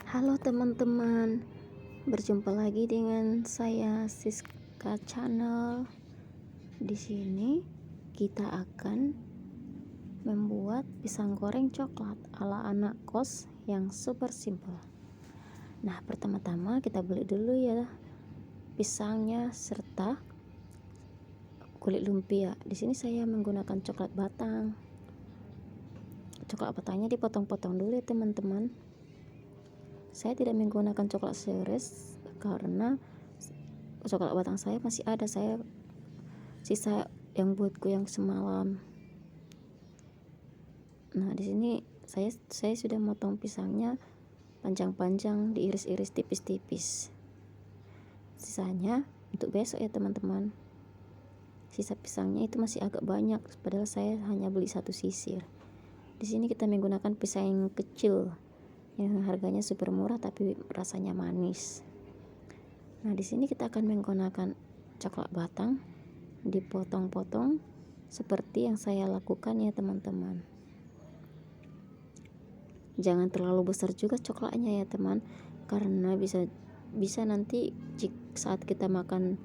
Halo teman-teman, berjumpa lagi dengan saya Siska Channel. Di sini kita akan membuat pisang goreng coklat ala anak kos yang super simple. Nah, pertama-tama kita beli dulu ya pisangnya serta kulit lumpia. Di sini saya menggunakan coklat batang. Coklat batangnya dipotong-potong dulu ya teman-teman. Saya tidak menggunakan coklat series karena coklat batang saya masih ada, saya sisa yang buatku yang semalam. Nah, di sini saya sudah motong pisangnya panjang-panjang, diiris-iris tipis-tipis. Sisanya untuk besok ya teman-teman. Sisa pisangnya itu masih agak banyak, padahal saya hanya beli satu sisir. Di sini kita menggunakan pisang yang kecil, yang harganya super murah tapi rasanya manis. Nah, di sini kita akan menggunakan coklat batang, dipotong-potong seperti yang saya lakukan ya teman-teman. Jangan terlalu besar juga coklatnya ya teman, karena bisa nanti saat kita makan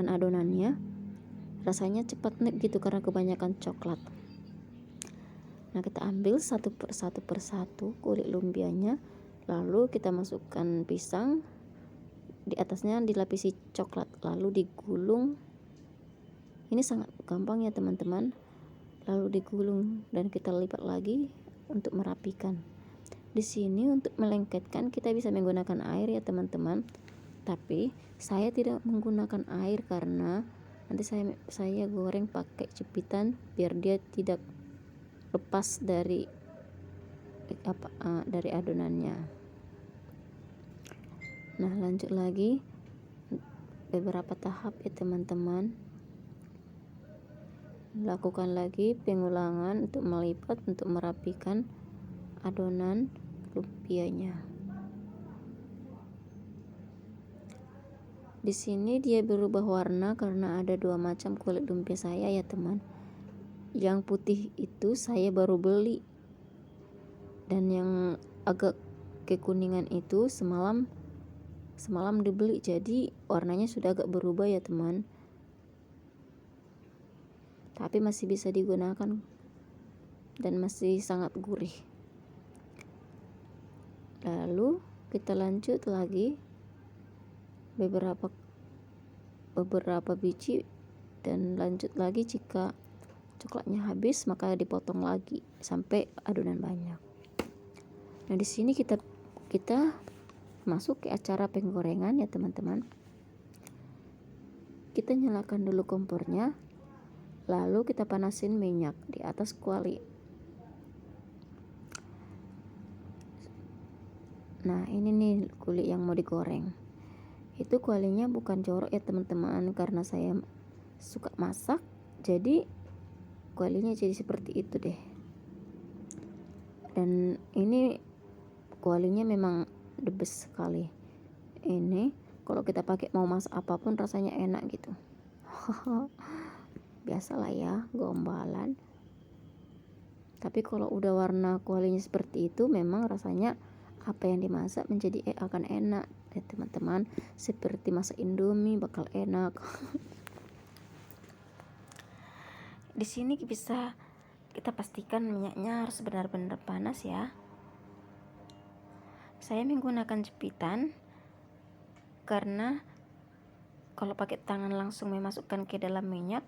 adonannya rasanya cepat nek gitu karena kebanyakan coklat. Nah, kita ambil satu persatu kulit lumpianya, lalu kita masukkan pisang, di atasnya dilapisi coklat, lalu digulung. Ini sangat gampang ya teman-teman. Lalu digulung dan kita lipat lagi untuk merapikan. Di sini untuk melengketkan kita bisa menggunakan air ya teman-teman, tapi saya tidak menggunakan air karena nanti saya goreng pakai jepitan biar dia tidak lepas dari adonannya. Nah, lanjut lagi beberapa tahap ya teman-teman. Lakukan lagi pengulangan untuk melipat, untuk merapikan adonan lumpianya. Di sini dia berubah warna karena ada dua macam kulit lumpia saya ya teman. Yang putih itu saya baru beli, dan yang agak kekuningan itu semalam dibeli, jadi warnanya sudah agak berubah ya teman, tapi masih bisa digunakan dan masih sangat gurih. Lalu kita lanjut lagi beberapa biji, dan lanjut lagi jika coklatnya habis maka dipotong lagi sampai adonan banyak. Nah, di sini kita masuk ke acara penggorengan ya teman-teman. Kita nyalakan dulu kompornya, lalu kita panasin minyak di atas kuali. Nah, ini nih kulit yang mau digoreng. Itu kualinya bukan jorok ya teman-teman, karena saya suka masak, jadi kualinya jadi seperti itu deh. Dan ini kualinya memang the best sekali. Ini kalau kita pakai mau masak apapun rasanya enak gitu. Biasalah ya, gombalan. Tapi kalau udah warna kualinya seperti itu, memang rasanya apa yang dimasak menjadi akan enak ya teman-teman. Seperti masak Indomie bakal enak. Di sini bisa kita pastikan minyaknya harus benar-benar panas ya. Saya menggunakan jepitan karena kalau pakai tangan langsung memasukkan ke dalam minyak,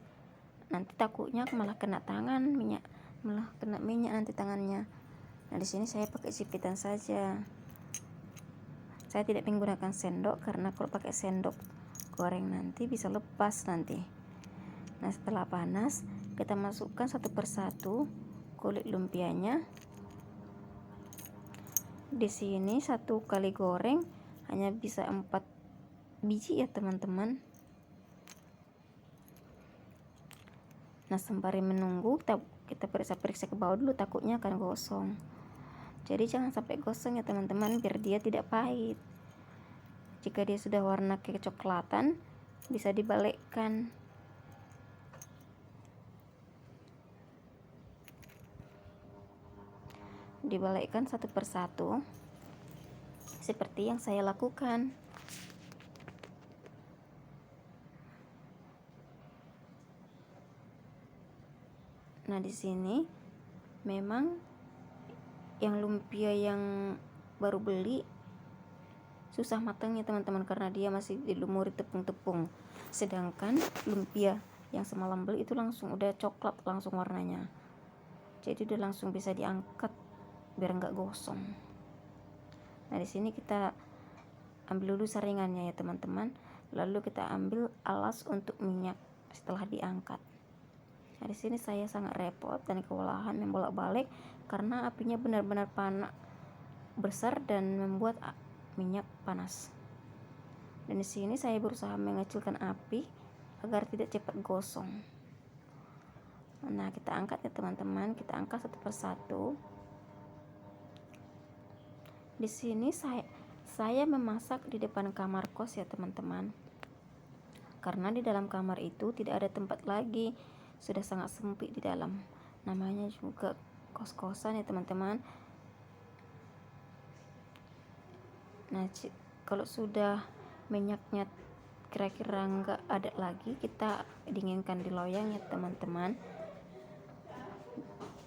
nanti takutnya malah kena minyak nanti tangannya. Nah, di sini saya pakai jepitan saja. Saya tidak menggunakan sendok karena kalau pakai sendok goreng nanti bisa lepas nanti. Nah, setelah panas kita masukkan satu persatu kulit lumpianya. Di sini satu kali goreng hanya bisa 4 biji ya teman-teman. Nah, sembari menunggu kita periksa ke bawah dulu, takutnya akan gosong. Jadi jangan sampai gosong ya teman-teman, biar dia tidak pahit. Jika dia sudah warna kecoklatan, bisa dibalikkan. dibalikkan satu persatu seperti yang saya lakukan. Nah, di sini memang yang lumpia yang baru beli susah matangnya teman-teman, karena dia masih dilumuri tepung-tepung. Sedangkan lumpia yang semalam beli itu langsung udah coklat langsung warnanya. Jadi udah langsung bisa diangkat biar nggak gosong. Nah, di sini kita ambil dulu saringannya ya teman-teman. Lalu kita ambil alas untuk minyak setelah diangkat. Nah, di sini saya sangat repot dan kewalahan membolak-balik karena apinya benar-benar panas besar dan membuat minyak panas. Dan di sini saya berusaha mengecilkan api agar tidak cepat gosong. Nah, kita angkat ya teman-teman, kita angkat satu persatu. Di sini saya memasak di depan kamar kos ya teman-teman. Karena di dalam kamar itu tidak ada tempat lagi. Sudah sangat sempit di dalam. Namanya juga kos-kosan ya teman-teman. Nah, kalau sudah minyaknya kira-kira nggak ada lagi, kita dinginkan di loyang ya teman-teman.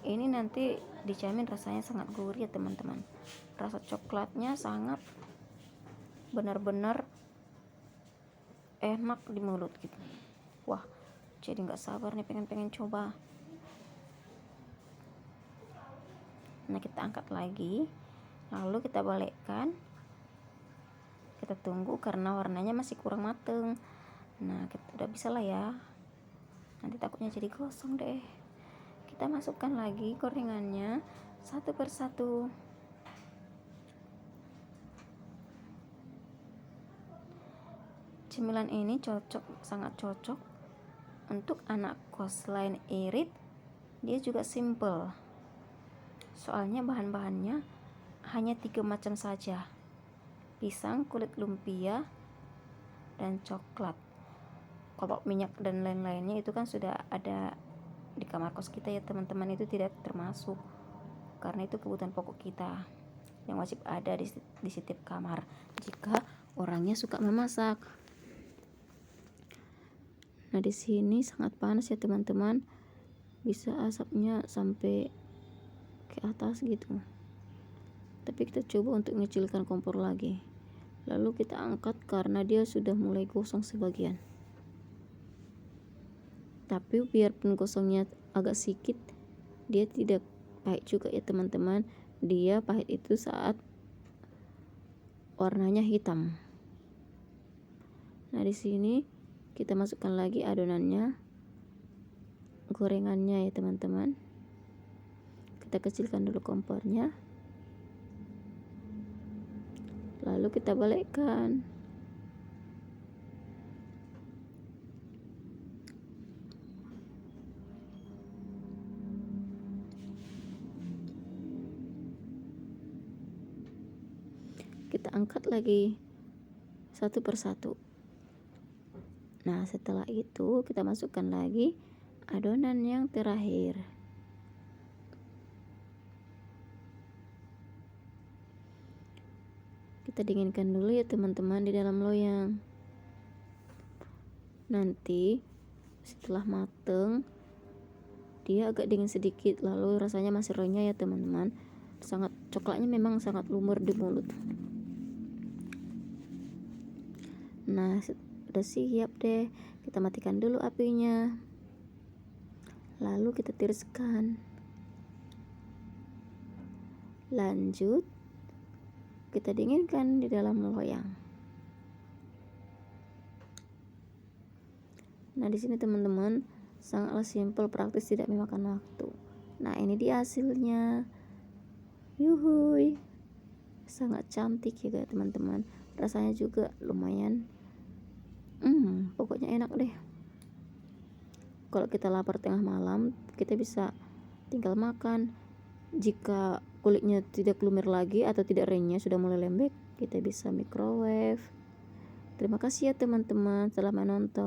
Ini nanti dijamin rasanya sangat gurih ya teman-teman. Rasa coklatnya sangat benar-benar enak di mulut gitu. Wah, jadi nggak sabar nih pengen coba. Nah, kita angkat lagi, lalu kita balikkan, kita tunggu karena warnanya masih kurang mateng. Nah, kita udah bisa lah ya, nanti takutnya jadi gosong deh. Kita masukkan lagi gorengannya satu persatu. Cemilan ini sangat cocok untuk anak kos. Selain irit, dia juga simple. Soalnya bahan-bahannya hanya 3 macam saja: pisang, kulit lumpia, dan coklat. Kalau minyak dan lain-lainnya itu kan sudah ada di kamar kos kita ya teman-teman, itu tidak termasuk karena itu kebutuhan pokok kita yang wajib ada di setiap kamar jika orangnya suka memasak. Nah, di sini sangat panas ya teman-teman, bisa asapnya sampai ke atas gitu. Tapi kita coba untuk mengecilkan kompor lagi, lalu kita angkat karena dia sudah mulai gosong sebagian. Tapi biarpun gosongnya agak sedikit, dia tidak pahit juga ya teman-teman. Dia pahit itu saat warnanya hitam. Nah, di sini kita masukkan lagi adonannya, gorengannya ya teman-teman. Kita kecilkan dulu kompornya, lalu kita balikkan. Kita angkat lagi satu persatu. Nah, setelah itu kita masukkan lagi adonan yang terakhir. Kita dinginkan dulu ya teman-teman di dalam loyang. Nanti setelah mateng, dia agak dingin sedikit, lalu rasanya masih renyah ya teman-teman. Sangat coklatnya memang sangat lumer di mulut. Nah, udah siap deh. Kita matikan dulu apinya, lalu kita tiriskan. Lanjut kita dinginkan di dalam loyang. Nah, di sini teman-teman sangatlah simple, praktis, tidak memakan waktu. Nah, ini dia hasilnya. Yuhuy, sangat cantik ya teman-teman. Rasanya juga lumayan. Pokoknya enak deh. Kalau kita lapar tengah malam, kita bisa tinggal makan. Jika kulitnya tidak lumer lagi atau tidak renyah, sudah mulai lembek, kita bisa microwave. Terima kasih ya teman-teman telah menonton.